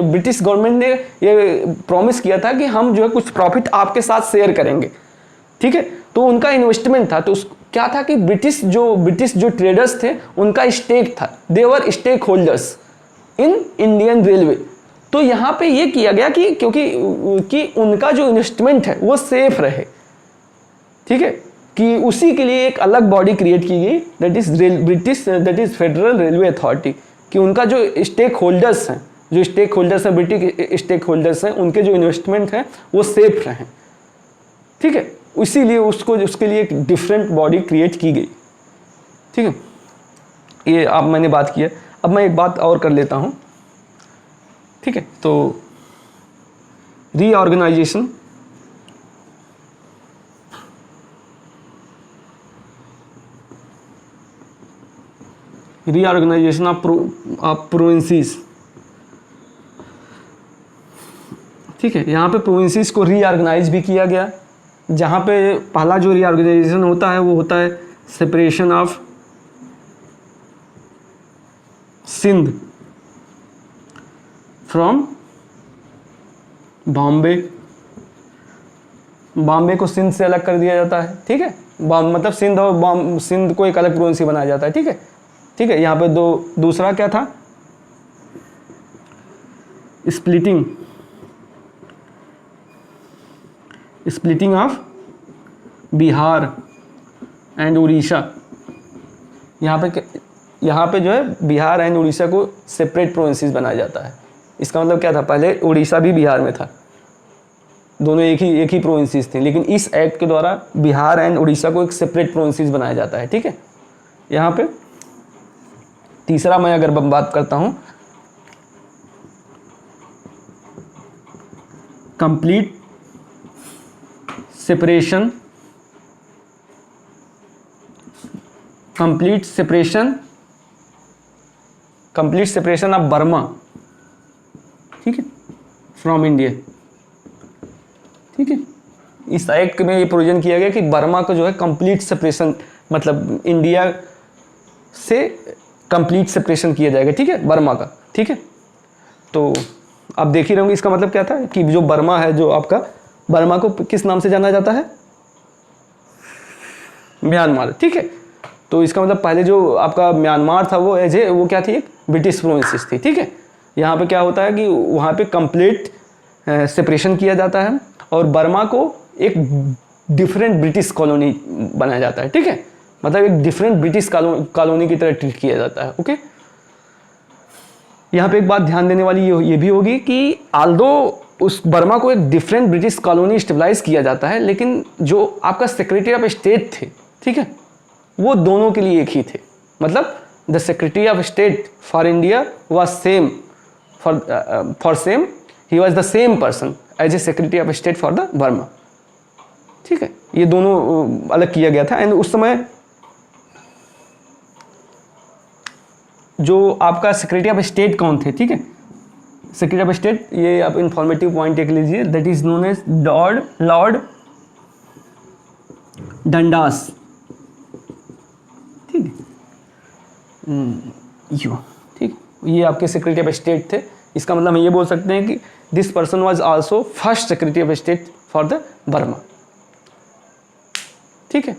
ब्रिटिश गवर्नमेंट ने ये प्रॉमिस किया था कि हम जो है कुछ प्रॉफिट आपके साथ शेयर करेंगे. ठीक है, तो उनका इन्वेस्टमेंट था. तो क्या था कि ब्रिटिश जो ट्रेडर्स थे उनका स्टेक था. They were stake holders in Indian railway. तो यहाँ पे ये किया गया कि क्योंकि उनका जो इन्वेस्टमेंट है वो सेफ रहे. ठीक है, कि उसी के लिए एक अलग बॉडी क्रिएट की गई, that is federal railway authority, कि उनका जो स्टेक होल्डर्स हैं ब्रिटिश स्टेक होल्डर्स हैं, उनके जो इन्वेस्टमेंट हैं वो सेफ रहें. ठीक है, इसीलिए उसके लिए एक डिफरेंट बॉडी क्रिएट की गई. ठीक है, ये अब मैंने बात की है. अब मैं एक बात और कर लेता हूँ. ठीक है, तो रीऑर्गेनाइजेशन ऑफ प्रोविंसेस. ठीक है, यहाँ पे प्रोविंसेस को रीऑर्गेनाइज भी किया गया. जहाँ पे पहला जो रीऑर्गेनाइजेशन होता है वो होता है separation of Sindh from Bombay. Bombay को सिंध से अलग कर दिया जाता है. ठीक है, मतलब सिंध और सिंध को एक अलग प्रोविंस बनाया जाता है. ठीक है, ठीक है, यहाँ पे दूसरा क्या था? Splitting of Bihar and Orissa. यहाँ पे जो है बिहार एंड उड़ीसा को सेपरेट प्रोविंसेस बनाया जाता है. इसका मतलब क्या था? पहले उड़ीसा भी बिहार में था, दोनों एक ही प्रोविंसेस थे, लेकिन इस एक्ट के द्वारा बिहार एंड उड़ीसा को एक सेपरेट प्रोविंसेस बनाया जाता है. ठीक है, यहाँ पे तीसरा मैं अगर बात करता हूँ, कंप्लीट सेपरेशन ऑफ बर्मा. ठीक है, फ्रॉम इंडिया. ठीक है, इस एक्ट में ये प्रोविजन किया गया कि बर्मा को जो है कंप्लीट सेपरेशन, मतलब इंडिया से कंप्लीट सेपरेशन किया जाएगा. ठीक है, बर्मा का. ठीक है, तो आप देख ही रहोगे इसका मतलब क्या था कि जो बर्मा है, जो आपका बर्मा को किस नाम से जाना जाता है? म्यांमार. ठीक है, तो इसका मतलब पहले जो आपका म्यांमार था वो क्या थी? एक ब्रिटिश प्रोविंसेस थी. ठीक है, यहाँ पे क्या होता है कि वहाँ पे कंप्लीट सेपरेशन किया जाता है और बर्मा को एक डिफरेंट ब्रिटिश कॉलोनी बनाया जाता है. ठीक है, मतलब एक डिफरेंट ब्रिटिश कॉलोनी की तरह ट्रीट किया जाता है. ओके, यहाँ पे एक बात ध्यान देने वाली ये भी होगी कि आल्दो उस बर्मा को एक डिफरेंट ब्रिटिश कॉलोनी स्टेबलाइज किया जाता है, लेकिन जो आपका सेक्रेटरी ऑफ स्टेट थे, ठीक है, वो दोनों के लिए एक ही थे. मतलब the secretary of state for India was same for same, he was the same person as a secretary of state for the Burma. ठीक है, ये दोनों अलग किया गया था. एंड उस समय जो आपका सेक्रेटरी ऑफ स्टेट कौन थे? ठीक है, सेक्रेटरी ऑफ स्टेट, ये आप इंफॉर्मेटिव पॉइंट एक लीजिए, that is known as lord Dundas. ठीक है, ठीक, ये आपके सेक्रेटरी ऑफ स्टेट थे. इसका मतलब हम ये बोल सकते हैं कि this person was also first secretary of state for the Burma. ठीक है,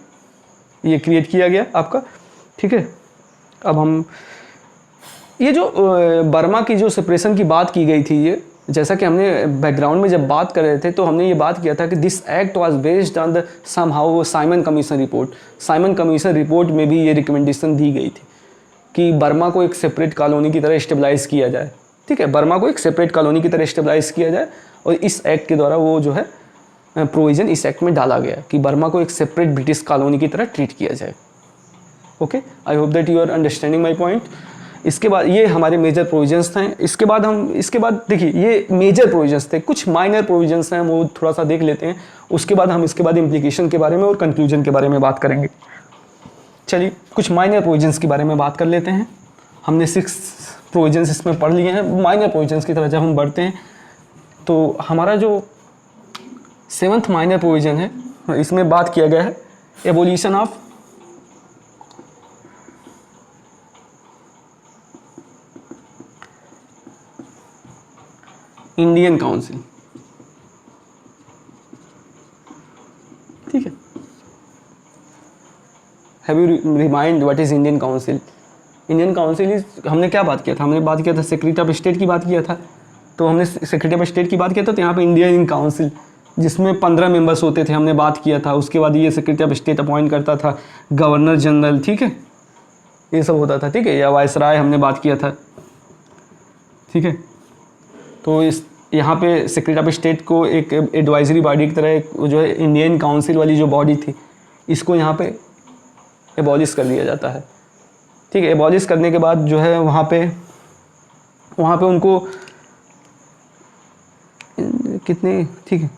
ये क्रिएट किया गया आपका. ठीक है, अब हम ये जो बर्मा की जो सेपरेशन की बात की गई थी, ये जैसा कि हमने बैकग्राउंड में जब बात कर रहे थे तो हमने ये बात किया था कि this act was based on the somehow Simon commission report. Simon commission report में भी ये रिकमेंडेशन दी गई थी कि बर्मा को एक सेपरेट कॉलोनी की तरह स्टेबलाइज किया जाए। ठीक है, बर्मा को एक सेपरेट कॉलोनी की तरह स्टेबलाइज किया जाए, और इस एक्ट के द्वारा वो जो है प्रोविज़न इस एक्ट में डाला गया कि बर्मा को एक सेपरेट ब्रिटिश कॉलोनी की तरह ट्रीट किया जाए। Okay, I hope that you are understanding my point. इसके बाद ये हमारे मेजर प्रोविजंस थे। इसके बाद देखिए ये मेजर प्रोविजंस थे, कुछ माइनर प्रोविजंस हैं, वो थोड़ा सा देख लेते हैं। उसके बाद हम इसके बाद इम्प्लीकेशन के बारे में और कंक्लूजन के बारे में बात करेंगे। चलिए कुछ माइनर प्रोविजंस के बारे में बात कर लेते हैं। हमने 6 प्रोविजंस इसमें पढ़ लिए हैं। माइनर प्रोविजंस की तरफ जब हम बढ़ते हैं तो हमारा जो 7th माइनर प्रोविजन है, इसमें बात किया गया है एबोलिशन ऑफ इंडियन काउंसिल। ठीक है, have you remind what is Indian council? Indian council is, हमने क्या बात किया था? हमने बात किया था सेक्रेटरी ऑफ स्टेट की बात किया था। तो हमने सेक्रेटरी ऑफ स्टेट की बात किया था, तो यहाँ पे इंडियन काउंसिल जिसमें 15 मेंबर्स होते थे, हमने बात किया था। उसके बाद ये सेक्रेटरी ऑफ स्टेट अपॉइंट करता था, गवर्नर जनरल, ठीक है, ये सब होता था। ठीक है, या वायसराय हमने बात किया था। ठीक है, तो इस यहाँ पे सेक्रेटरी ऑफ स्टेट को एक एडवाइजरी बॉडी की तरह जो है इंडियन काउंसिल वाली जो बॉडी थी, इसको यहाँ पे एबॉलिश कर दिया जाता है। ठीक है, एबॉलिश करने के बाद जो है वहाँ पे उनको कितने, ठीक है,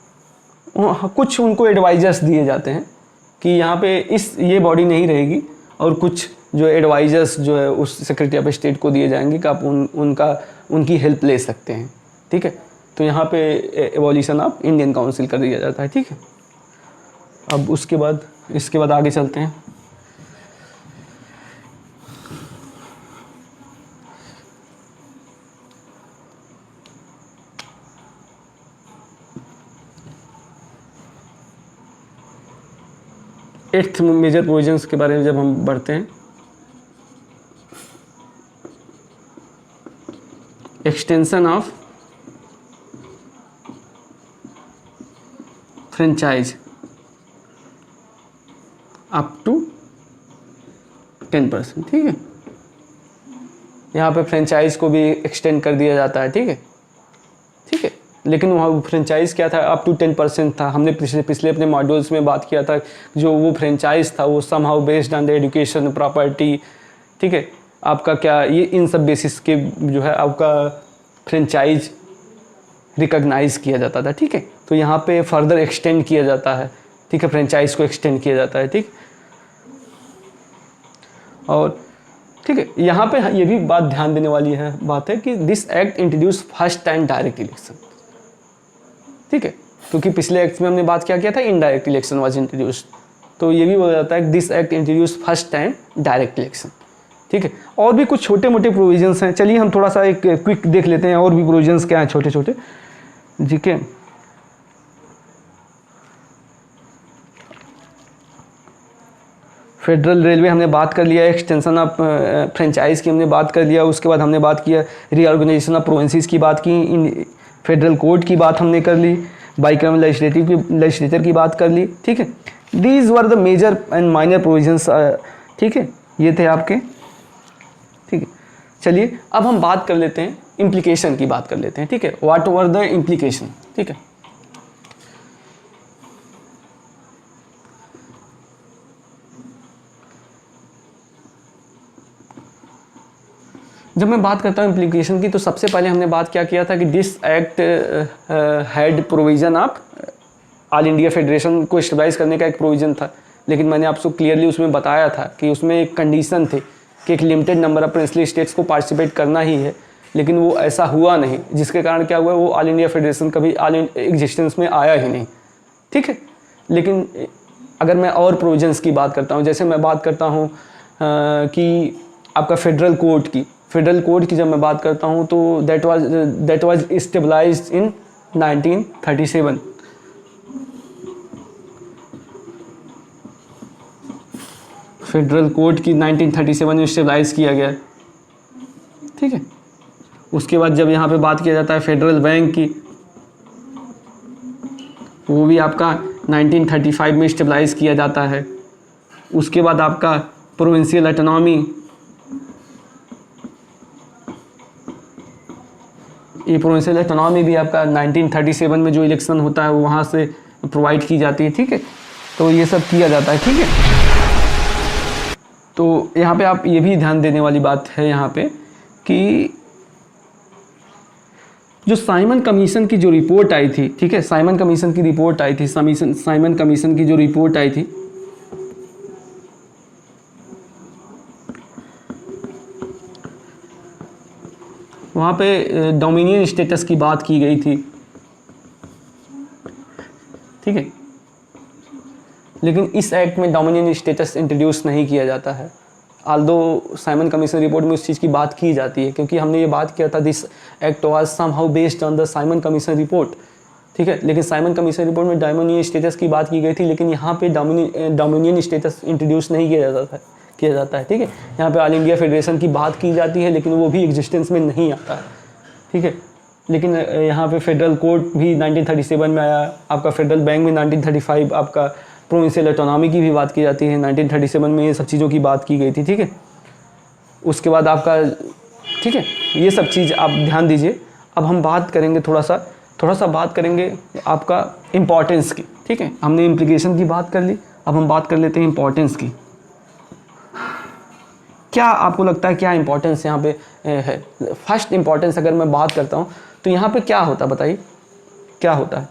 कुछ उनको एडवाइजर्स दिए जाते हैं कि यहाँ पे ये बॉडी नहीं रहेगी, और कुछ जो एडवाइजर्स जो है उस सेक्रेटरी ऑफ स्टेट को दिए जाएंगे कि आप उनकी हेल्प ले सकते हैं। ठीक है, तो यहाँ पे एबॉलिशन ऑफ इंडियन काउंसिल कर दिया जाता है। ठीक है, अब इसके बाद आगे चलते हैं। एट्थ मेजर प्रोविजंस के बारे में जब हम बढ़ते हैं, extension of franchise up to 10%। ठीक है, यहाँ पे फ्रेंचाइज को भी एक्सटेंड कर दिया जाता है। ठीक है, ठीक है, लेकिन वहाँ फ्रेंचाइज क्या था? अप टू 10% था। हमने पिछले अपने मॉड्यूल्स में बात किया था, जो वो फ्रेंचाइज था वो somehow based on the education, property, ठीक है, आपका क्या, ये इन सब बेसिस के जो है आपका फ्रेंचाइज रिकॉग्नाइज किया जाता था। ठीक है, तो यहाँ पे फर्दर एक्सटेंड किया जाता है। ठीक है, फ्रेंचाइज को एक्सटेंड किया जाता है। ठीक, और ठीक है, यहाँ पे ये भी बात ध्यान देने वाली बात है कि this act introduce first time direct election. ठीक है, क्योंकि पिछले एक्ट में हमने बात क्या किया था, इनडायरेक्ट इलेक्शन वाज इंट्रोड्यूस्ड, तो ये भी बोला जाता है कि this act introduce first time direct election. ठीक है, और भी कुछ छोटे मोटे प्रोविजंस हैं। चलिए हम थोड़ा सा एक क्विक देख लेते हैं और भी प्रोविजंस क्या हैं छोटे छोटे। ठीक है, फेडरल रेलवे हमने बात कर लिया, एक्सटेंशन ऑफ फ्रेंचाइज की हमने बात कर लिया। उसके बाद हमने बात किया रीऑर्गेनाइजेशन ऑफ प्रोविंसेस की बात की, फेडरल कोर्ट की बात हमने कर ली, बाइकैमल लेजिस्लेचर की बात कर ली। ठीक है, these were the major and minor provisions. ठीक है, ये थे आपके। ठीक है, चलिए अब हम बात कर लेते हैं, इम्प्लीकेशन की बात कर लेते हैं। ठीक है, व्हाट वर द इम्प्लीकेशन। ठीक है, जब मैं बात करता हूँ इम्प्लीकेशन की, तो सबसे पहले हमने बात क्या किया था कि this act had provision of all India federation को स्टेबलाइज करने का एक प्रोविज़न था। लेकिन मैंने आपको क्लियरली उसमें बताया था कि उसमें एक कंडीशन थी कि एक limited number of princely states को पार्टिसिपेट करना ही है, लेकिन वो ऐसा हुआ नहीं, जिसके कारण क्या हुआ, वो ऑल इंडिया फेडरेशन कभी एग्जिस्टेंस में आया ही नहीं। ठीक है, लेकिन अगर मैं और प्रोविजंस की बात करता हूँ, जैसे मैं बात करता हूँ कि आपका फेडरल कोड की जब मैं बात करता हूँ, तो that was stabilized in 1937। Federal code की 1937 में स्टेबलाइज किया गया। ठीक है। उसके बाद जब यहाँ पे बात किया जाता है फेडरल बैंक की, वो भी आपका 1935 में स्टेबलाइज किया जाता है। उसके बाद आपका प्रोविंशियल ऑटोनॉमी, ये प्रोविंशियल ऑटोनॉमी भी आपका 1937 में जो इलेक्शन होता है वो वहाँ से प्रोवाइड की जाती है, ठीक है। तो ये सब किया जाता है, ठीक है। तो यहाँ पे आप ये भी ध्यान देने वाली बात है यहाँ पे कि जो साइमन कमीशन की जो रिपोर्ट आई थी, ठीक है, साइमन कमीशन की रिपोर्ट आई थी, साइमन कमीशन की जो रिपोर्ट आई थी, वहाँ पे डोमिनियन स्टेटस की बात की गई थी, ठीक है। लेकिन इस एक्ट में डोमिनियन स्टेटस इंट्रोड्यूस नहीं किया जाता है, आल्दो साइमन कमीशन रिपोर्ट में उस चीज़ की बात की जाती है, क्योंकि हमने ये बात किया था this act was somehow based on the Simon commission report, ठीक है। लेकिन साइमन कमीशन रिपोर्ट में डोमिनियन स्टेटस की बात की गई थी, लेकिन यहाँ पे डोमिनियन स्टेटस इंट्रोड्यूस नहीं किया जाता है, ठीक है। यहाँ पे ऑल इंडिया फेडरेशन की बात की जाती है, लेकिन वो भी एग्जिस्टेंस में नहीं आता है, ठीक है। लेकिन यहाँ पे फेडरल कोर्ट भी 1937 में आया, आपका फेडरल बैंक में 1935, आपका प्रोविंशियल ऑटोनॉमी की भी बात की जाती है, 1937 में ये सब चीज़ों की बात की गई थी, ठीक है। उसके बाद आपका, ठीक है, ये सब चीज़ आप ध्यान दीजिए। अब हम बात करेंगे थोड़ा सा बात करेंगे आपका इम्पोर्टेंस की, ठीक है। हमने इम्प्लीकेशन की बात कर ली, अब हम बात कर लेते हैं इम्पोर्टेंस की। क्या आपको लगता है क्या इम्पोर्टेंस यहाँ पे है? फर्स्ट इम्पोर्टेंस अगर मैं बात करता हूँ तो यहाँ पे क्या होता है, बताइए क्या होता है?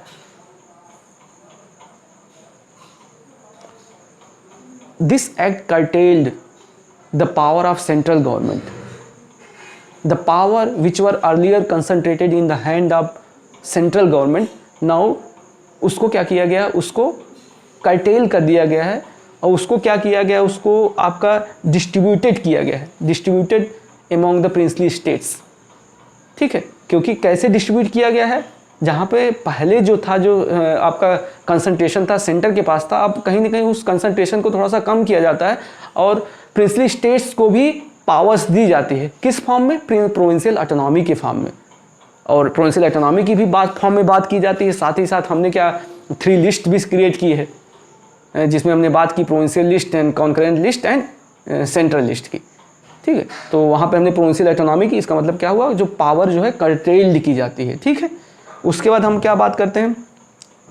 This act curtailed the power of central government. The power which were earlier concentrated in the hand of central government, now उसको क्या किया गया, उसको curtail कर दिया गया है, और उसको क्या किया गया, उसको आपका डिस्ट्रीब्यूटेड किया गया है, distributed among the princely states, ठीक है। क्योंकि कैसे डिस्ट्रीब्यूट किया गया है, जहाँ पे पहले जो था, जो आपका कंसंट्रेशन था सेंटर के पास था, अब कहीं ना कहीं उस कंसंट्रेशन को थोड़ा सा कम किया जाता है और प्रिंसली स्टेट्स को भी पावर्स दी जाती है। किस फॉर्म में? प्रोविंशियल ऑटोनॉमी के फॉर्म में। और प्रोविंशियल ऑटोनॉमी की भी फॉर्म में बात की जाती है। साथ ही साथ हमने क्या 3 लिस्ट भी क्रिएट की है, जिसमें हमने बात की provincial list and concurrent list and central list की, ठीक है। तो वहाँ पे हमने प्रोविंशियल ऑटोनॉमी की, इसका मतलब क्या हुआ, जो पावर जो है कर्टेल्ड की जाती है, ठीक है। उसके बाद हम क्या बात करते हैं,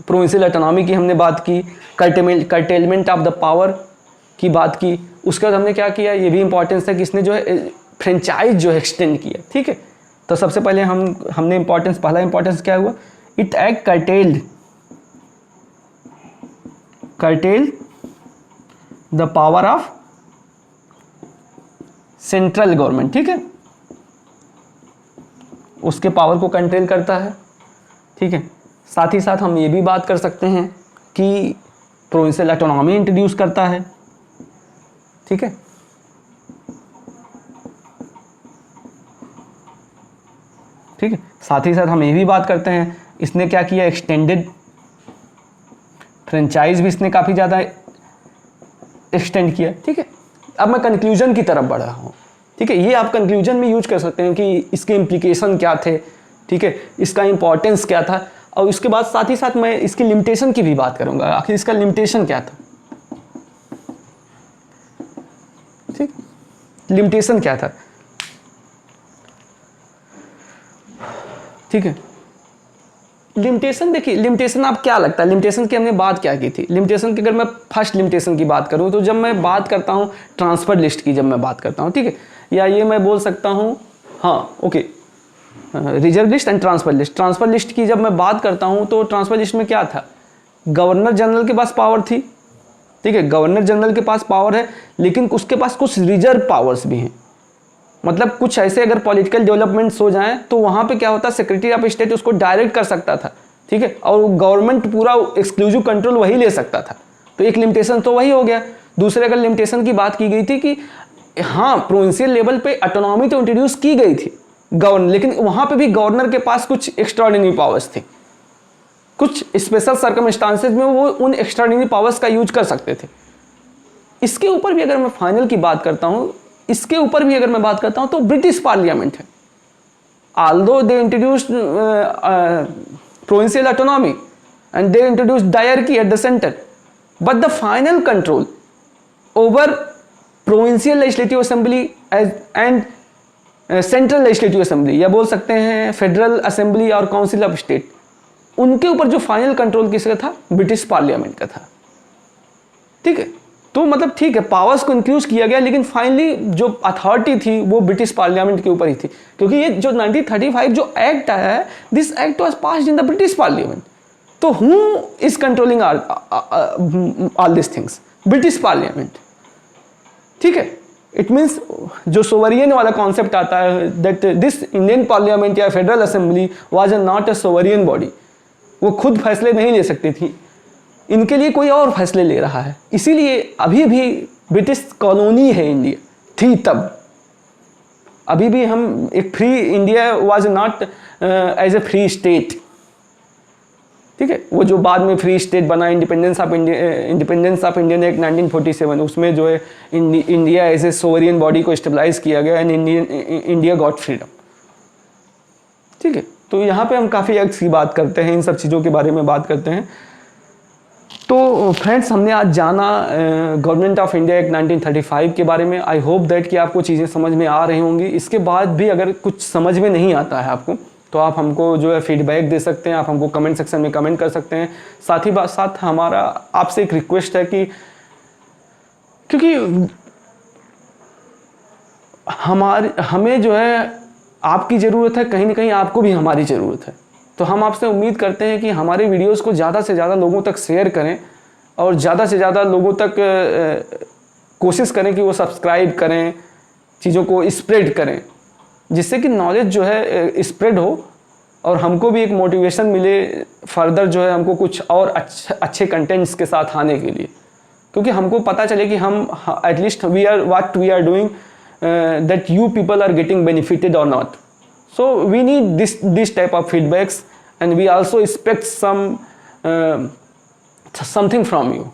प्रोविंशियल ऑटोनॉमी की हमने बात की, कर्टेलमेंट ऑफ द पावर की बात की। उसके बाद हमने क्या किया, ये भी इंपॉर्टेंस है कि इसने जो है फ्रेंचाइज जो है एक्सटेंड किया, ठीक है। तो सबसे पहले हमने इंपॉर्टेंस, पहला इंपॉर्टेंस क्या हुआ, it act curtailed the power of central government, ठीक है। उसके पावर को कंट्रोल करता है, ठीक है। साथ ही साथ हम ये भी बात कर सकते हैं कि प्रोविंशियल ऑटोनॉमी इंट्रोड्यूस करता है, ठीक है। ठीक है, साथ ही साथ हम ये भी बात करते हैं, इसने क्या किया, एक्सटेंडेड फ्रेंचाइज भी इसने काफ़ी ज़्यादा एक्सटेंड किया, ठीक है। अब मैं कंक्लूजन की तरफ बढ़ रहा हूँ, ठीक है। ये आप कंक्लूजन में यूज कर सकते हैं कि इसके इम्प्लीकेशन क्या थे, ठीक है, इसका इंपॉर्टेंस क्या था, और उसके बाद साथ ही साथ मैं इसकी लिमिटेशन की भी बात करूंगा, आखिर इसका लिमिटेशन क्या था, ठीक, लिमिटेशन क्या था, ठीक है। लिमिटेशन, देखिए लिमिटेशन आप क्या लगता है, लिमिटेशन की हमने बात क्या की थी, लिमिटेशन की अगर मैं फर्स्ट लिमिटेशन की बात करूं तो जब मैं बात करता हूं ट्रांसफर लिस्ट की, जब मैं बात करता हूं, ठीक है, या ये मैं बोल सकता हूं, हाँ okay, reserve list and transfer list. Transfer list की जब मैं बात करता हूं तो ट्रांसफर लिस्ट में क्या था, गवर्नर जनरल के पास पावर थी, ठीक है, गवर्नर जनरल के पास पावर है, लेकिन उसके पास कुछ रिजर्व पावर्स भी हैं। मतलब कुछ ऐसे अगर पॉलिटिकल डेवलपमेंट्स हो जाएं तो वहाँ पे क्या होता है, सेक्रेटरी ऑफ स्टेट उसको डायरेक्ट कर सकता था, ठीक है, और गवर्नमेंट पूरा एक्सक्लूसिव कंट्रोल वही ले सकता था। तो एक लिमिटेशन तो वही हो गया। दूसरे अगर लिमिटेशन की बात की गई थी कि हाँ प्रोविंशियल लेवल पे ऑटोनॉमी तो इंट्रोड्यूस की गई थी गवर्नर, लेकिन वहाँ पे भी गवर्नर के पास कुछ एक्स्ट्राऑर्डिनरी पावर्स थी, कुछ स्पेशल सर्कमस्टांसेस में वो उन एक्स्ट्राऑर्डिनरी पावर्स का यूज कर सकते थे। इसके ऊपर भी अगर मैं फाइनल की बात करता हूँ, इसके ऊपर भी अगर मैं बात करता हूँ तो ब्रिटिश पार्लियामेंट है। although they introduced provincial autonomy and they introduced diarchy at the center, but the final control over provincial legislative assembly and central legislative assembly, या बोल सकते हैं फेडरल असेंबली और काउंसिल ऑफ स्टेट, उनके ऊपर जो फाइनल कंट्रोल किसका था? ब्रिटिश पार्लियामेंट का था। ठीक है, तो मतलब ठीक है, पावर्स को इंक्रीज किया गया, लेकिन फाइनली जो अथॉरिटी थी वो ब्रिटिश पार्लियामेंट के ऊपर ही थी, क्योंकि ये जो 1935 जो एक्ट आया है, this act was passed in the British parliament. तो who is controlling all this things? British parliament. ठीक है, इट मीन्स जो सोवरियन वाला कॉन्सेप्ट आता है दैट दिस इंडियन पार्लियामेंट या federal assembly was not a sovereign body, वो खुद फैसले नहीं ले सकती थी, इनके लिए कोई और फैसले ले रहा है। इसीलिए अभी भी ब्रिटिश कॉलोनी है इंडिया, थी तब, अभी भी हम एक free, India was not as a free state. ठीक है, वो जो बाद में फ्री स्टेट बना, इंडिपेंडेंस ऑफ इंडियन एक्ट 1947, उसमें जो है India as a sovereign body को स्टेबलाइज किया गया एंड इंडिया गॉट फ्रीडम। ठीक है, तो यहाँ पे हम काफ़ी एक्ट्स की बात करते हैं, इन सब चीज़ों के बारे में बात करते हैं। तो फ्रेंड्स, हमने आज जाना गवर्नमेंट ऑफ इंडिया एक्ट 1935 के बारे में। आई होप दैट कि आपको चीज़ें समझ में आ रही होंगी। इसके बाद भी अगर कुछ समझ में नहीं आता है आपको, तो आप हमको जो है फीडबैक दे सकते हैं, आप हमको कमेंट सेक्शन में कमेंट कर सकते हैं। साथ ही साथ हमारा आपसे एक रिक्वेस्ट है कि क्योंकि हमें जो है आपकी ज़रूरत है, कहीं ना कहीं आपको भी हमारी ज़रूरत है। तो हम आपसे उम्मीद करते हैं कि हमारे वीडियोस को ज़्यादा से ज़्यादा लोगों तक शेयर करें और ज़्यादा से ज़्यादा लोगों तक कोशिश करें कि वो सब्सक्राइब करें, चीज़ों को स्प्रेड करें, जिससे कि नॉलेज जो है स्प्रेड हो और हमको भी एक मोटिवेशन मिले फर्दर जो है हमको कुछ और अच्छे कंटेंट्स के साथ आने के लिए। क्योंकि हमको पता चले कि हम at least we are doing that you people are getting benefited और not. So we need this type of feedbacks, and we also expect something from you.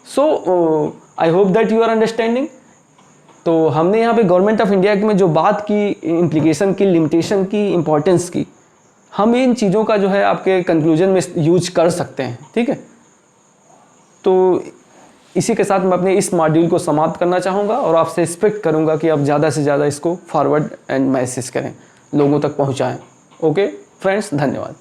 So I hope that you are understanding. तो हमने यहाँ पे गवर्नमेंट ऑफ इंडिया में जो बात की, इम्प्लीकेशन की, लिमिटेशन की, इम्पोर्टेंस की, हम इन चीज़ों का जो है आपके कंक्लूजन में यूज कर सकते हैं। ठीक है, तो इसी के साथ मैं अपने इस मॉड्यूल को समाप्त करना चाहूँगा और आपसे एक्सपेक्ट करूँगा कि आप ज़्यादा से ज़्यादा इसको फॉरवर्ड एंड मैसेज करें, लोगों तक पहुँचाएँ। ओके फ्रेंड्स, धन्यवाद।